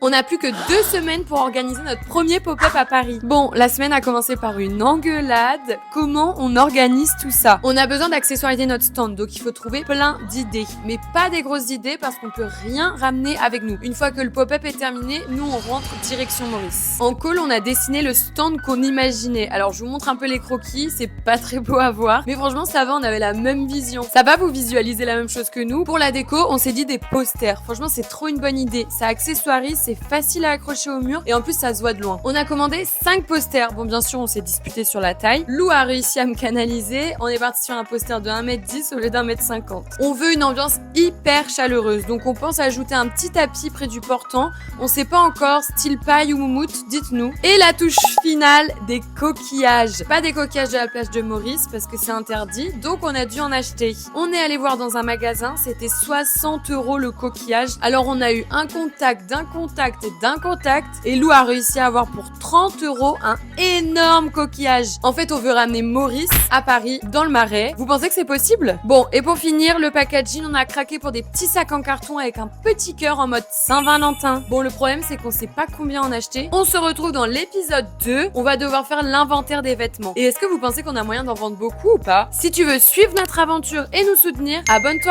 On n'a plus que 2 semaines pour organiser notre premier pop-up à Paris. Bon, la semaine a commencé par une engueulade. Comment on organise tout ça? On a besoin d'accessoiriser notre stand, donc il faut trouver plein d'idées. Mais pas des grosses idées parce qu'on peut rien ramener avec nous. Une fois que le pop-up est terminé, nous on rentre direction Maurice. En call, on a dessiné le stand qu'on imaginait. Alors je vous montre un peu les croquis, c'est pas très beau à voir. Mais franchement ça va, on avait la même vision. Ça va, vous visualisez la même chose que nous? Pour la déco, on s'est dit des posters. Franchement c'est trop une bonne idée. Ça accessoirise, c'est facile à accrocher au mur et en plus ça se voit de loin. On a commandé 5 posters. Bon bien sûr on s'est disputé sur la taille. Lou a réussi à me canaliser. On est parti sur un poster de 1m10 au lieu d'1m50. On veut une ambiance hyper chaleureuse. Donc on pense ajouter un petit tapis près du portant. On sait pas encore, style paille ou moumoute, dites-nous. Et la touche finale, des coquillages. Pas des coquillages de la plage de Maurice parce que c'est interdit. Donc on a dû en acheter. On est allé voir dans un magasin. C'était 60 € le coquillage. Alors on a eu un contact, d'un contact et d'un contact. Et Lou a réussi à avoir pour 30 € un énorme coquillage. En fait, on veut ramener Maurice à Paris, dans le Marais. Vous pensez que c'est possible? Bon, et pour finir, le packaging, on a craqué pour des petits sacs en carton avec un petit cœur en mode Saint-Valentin. Bon, le problème, c'est qu'on sait pas combien en acheter. On se retrouve dans l'épisode 2. On va devoir faire l'inventaire des vêtements. Et est-ce que vous pensez qu'on a moyen d'en vendre beaucoup ou pas? Si tu veux suivre notre aventure et nous soutenir, abonne-toi.